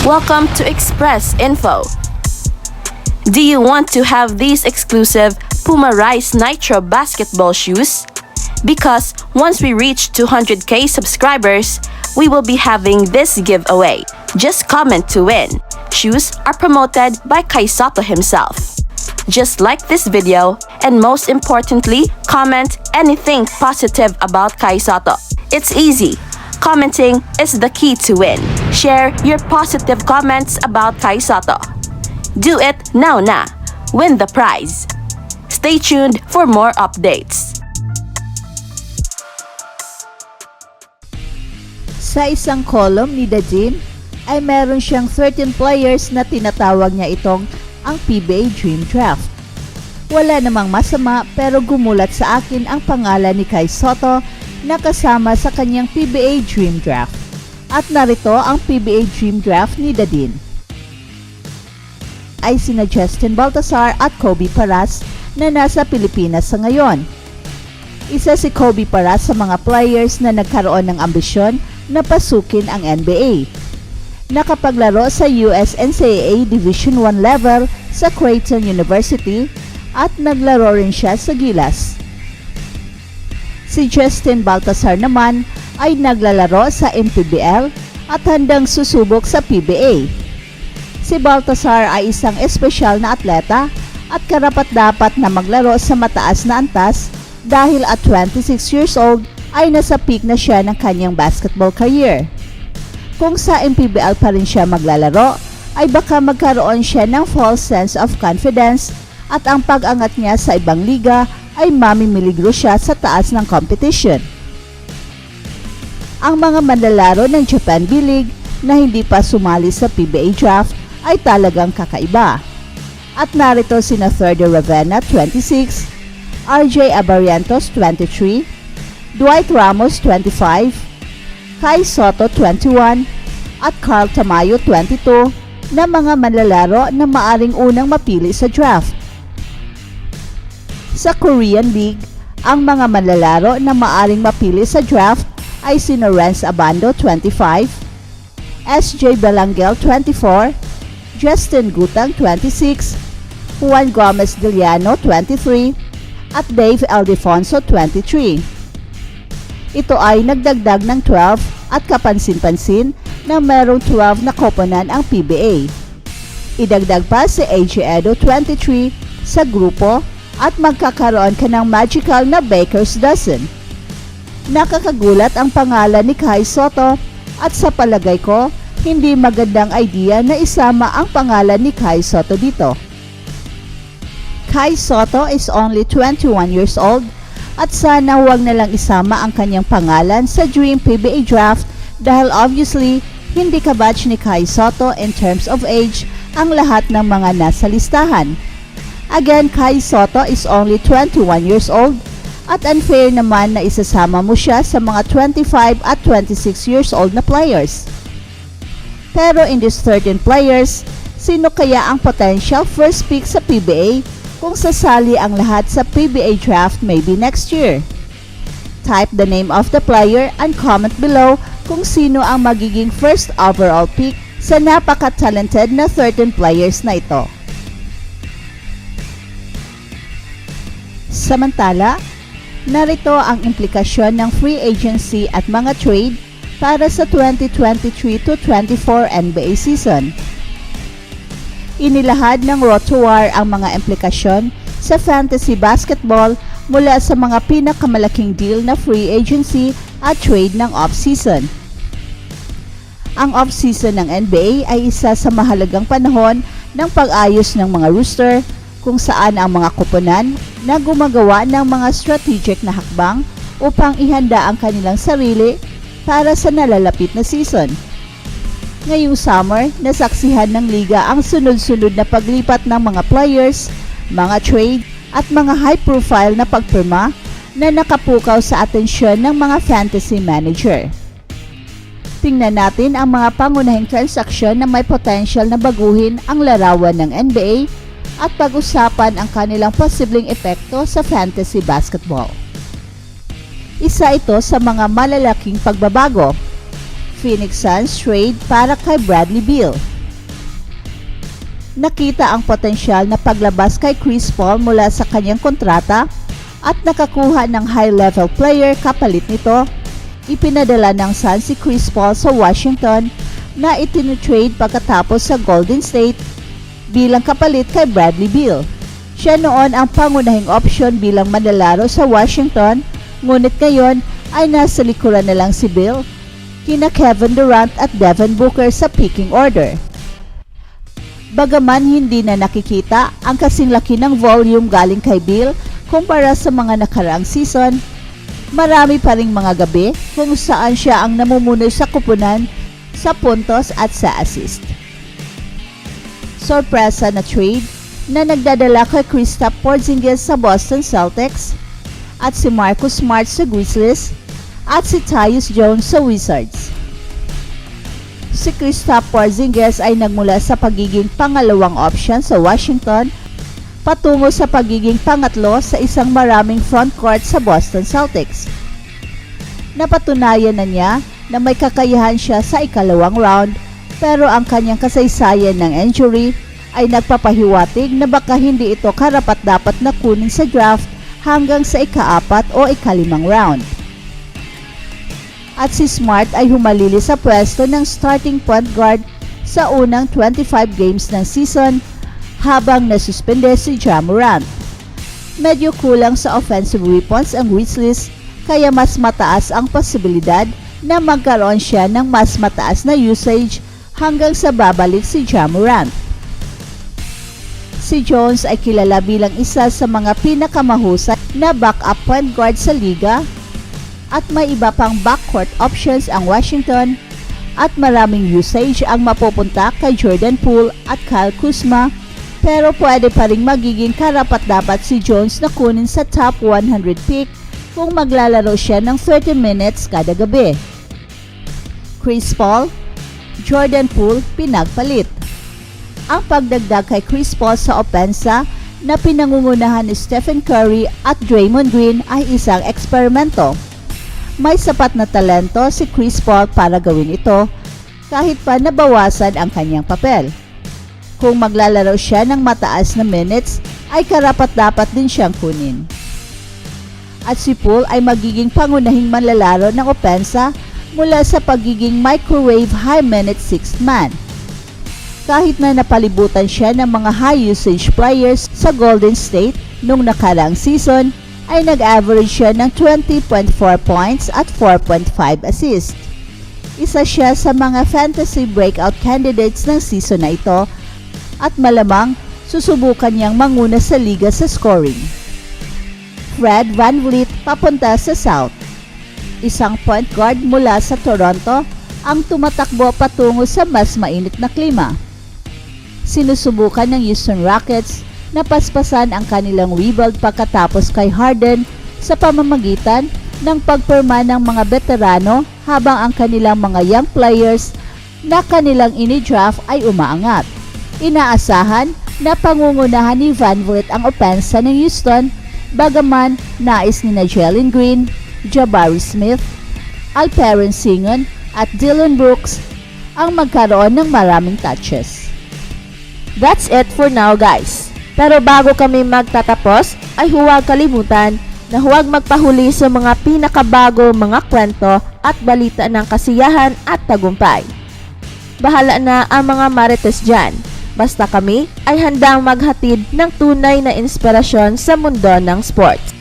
Welcome to Express Info. Do you want to have these exclusive Puma Rise Nitro basketball shoes? Because once we reach 200k subscribers, we will be having this giveaway. Just comment to win. Shoes are promoted by Kai Sotto himself. Just like this video, and most importantly, comment anything positive about Kai Sotto. It's easy. Commenting is the key to win. Share your positive comments about Kai Sotto. Do it now na. Win the prize. Stay tuned for more updates. Sa isang column ni Dadin ay meron siyang 13 players na tinatawag niya itong ang PBA Dream Draft. Wala namang masama pero gumulat sa akin ang pangalan ni Kai Sotto na kasama sa kanyang PBA Dream Draft. At narito ang PBA Dream Draft ni Dadin. Ay sina Justin Baltasar at Kobe Paras na nasa Pilipinas sa ngayon. Isa si Kobe Paras sa mga players na nagkaroon ng ambisyon na pasukin ang NBA. Nakapaglaro sa US NCAA Division I level sa Creighton University at naglaro rin siya sa Gilas. Si Justin Baltasar naman ay naglalaro sa MPBL at handang susubok sa PBA. Si Baltasar ay isang espesyal na atleta at karapat-dapat na maglaro sa mataas na antas dahil at 26 years old ay nasa peak na siya ng kanyang basketball career. Kung sa MPBL pa rin siya maglalaro, ay baka magkaroon siya ng false sense of confidence at ang pag-angat niya sa ibang liga ay mamimiligro siya sa taas ng competition. Ang mga manlalaro ng Japan B-League na hindi pa sumali sa PBA draft ay talagang kakaiba. At narito sina Ferdo Ravenna 26, RJ Abarientos 23, Dwight Ramos 25, Kai Sotto 21, at Carl Tamayo 22 na mga manlalaro na maaring unang mapili sa draft. Sa Korean League, ang mga manlalaro na maaring mapili sa draft ay sina Renz Abando 25, SJ Belangel 24, Justin Gutang 26, Juan Gomez Diliano 23, at Dave Aldefonso 23. Ito ay nagdagdag ng 12 at kapansin-pansin na merong 12 na koponan ang PBA. Idagdag pa si AJ Edo 23 sa grupo at magkakaroon ka ng magical na baker's dozen. Nakakagulat ang pangalan ni Kai Sotto at sa palagay ko, hindi magandang idea na isama ang pangalan ni Kai Sotto dito. Kai Sotto is only 21 years old at sana huwag na lang isama ang kanyang pangalan sa Dream PBA Draft dahil obviously hindi kabatch ni Kai Sotto in terms of age ang lahat ng mga nasa listahan. Again, Kai Sotto is only 21 years old at unfair naman na isasama mo siya sa mga 25 at 26 years old na players. Pero in these 13 players, sino kaya ang potential first pick sa PBA kung sasali ang lahat sa PBA draft maybe next year? Type the name of the player and comment below kung sino ang magiging first overall pick sa napaka-talented na 13 players na ito. Samantala, narito ang implikasyon ng free agency at mga trade para sa 2023-24 NBA season. Inilahad ng RotoWire ang mga implikasyon sa fantasy basketball mula sa mga pinakamalaking deal na free agency at trade ng off-season. Ang off-season ng NBA ay isa sa mahalagang panahon ng pag-ayos ng mga roster kung saan ang mga koponan na gumagawa ng mga strategic na hakbang upang ihanda ang kanilang sarili para sa nalalapit na season. Ngayong summer, nasaksihan ng liga ang sunod-sunod na paglipat ng mga players, mga trade at mga high-profile na pagpirma na nakapukaw sa atensyon ng mga fantasy manager. Tingnan natin ang mga pangunahing transaksyon na may potential na baguhin ang larawan ng NBA at pag-usapan ang kanilang posibleng epekto sa fantasy basketball. Isa ito sa mga malalaking pagbabago. Phoenix Suns trade para kay Bradley Beal. nakita ang potensyal na paglabas kay Chris Paul mula sa kanyang kontrata at nakakuha ng high-level player kapalit nito. Ipinadala ng Suns si Chris Paul sa Washington na itinu-trade pagkatapos sa Golden State bilang kapalit kay Bradley Beal. Siya noon ang pangunahing option bilang manlalaro sa Washington, ngunit ngayon ay nasa likuran na lang si Beal, kina Kevin Durant at Devin Booker sa picking order. Bagaman hindi na nakikita ang kasing laki ng volume galing kay Beal kumpara sa mga nakaraang season, marami pa ring mga gabi kung saan siya ang namumuno sa kupunan sa puntos at sa assist. Sorpresa na trade na nagdadala kay Kristaps Porzingis sa Boston Celtics at si Marcus Smart sa Grizzlies at si Tyus Jones sa Wizards. Si Kristaps Porzingis ay nagmula sa pagiging pangalawang option sa Washington patungo sa pagiging pangatlo sa isang maraming frontcourt sa Boston Celtics. Napatunayan na niya na may kakayahan siya sa ikalawang round, pero ang kanyang kasaysayan ng injury ay nagpapahiwatig na baka hindi ito karapat-dapat na kunin sa draft hanggang sa ika-4 o ika-5 round. At si Smart ay humalili sa pwesto ng starting point guard sa unang 25 games ng season habang nasuspende si Ja Morant. Medyo kulang sa offensive weapons ang Grizzlies, kaya mas mataas ang posibilidad na magkaroon siya ng mas mataas na usage hanggang sa babalik si Ja Morant. Si Jones ay kilala bilang isa sa mga pinakamahusay na backup point guard sa liga at may iba pang backcourt options ang Washington at maraming usage ang mapupunta kay Jordan Poole at Kyle Kuzma, pero pwede pa ring magiging karapat-dapat si Jones na kunin sa top 100 pick kung maglalaro siya ng 30 minutes kada gabi. Chris Paul, Jordan Poole pinagpalit. Ang pagdagdag kay Chris Paul sa opensa na pinangungunahan ni Stephen Curry at Draymond Green ay isang eksperimento. May sapat na talento si Chris Paul para gawin ito kahit pa nabawasan ang kanyang papel. Kung maglalaro siya ng mataas na minutes ay karapat-dapat din siyang kunin. At si Poole ay magiging pangunahing manlalaro ng opensa mula sa pagiging microwave high-minute sixth man. Kahit na napalibutan siya ng mga high-usage players sa Golden State nung nakaraang season, ay nag-average siya ng 20.4 points at 4.5 assists. Isa siya sa mga fantasy breakout candidates ng season na ito at malamang susubukan niyang manguna sa liga sa scoring. Fred VanVleet papunta sa South. Isang point guard mula sa Toronto ang tumatakbo patungo sa mas mainit na klima. Sinusubukan ng Houston Rockets na paspasan ang kanilang rebuild pagkatapos kay Harden sa pamamagitan ng pagpirma ng mga veterano habang ang kanilang mga young players na kanilang ini-draft ay umaangat. Inaasahan na pangungunahan ni VanVleet ang opensa ng Houston, bagaman nais ni Jalen Green, Jabari Smith, Alperen Sengun at Dillon Brooks ang magkaroon ng maraming touches. That's it for now, guys. Pero bago kami magtatapos, ay huwag kalimutan na huwag magpahuli sa mga pinakabago mga kwento at balita ng kasiyahan at tagumpay. Bahala na ang mga marites dyan. Basta kami ay handang maghatid ng tunay na inspirasyon sa mundo ng sports.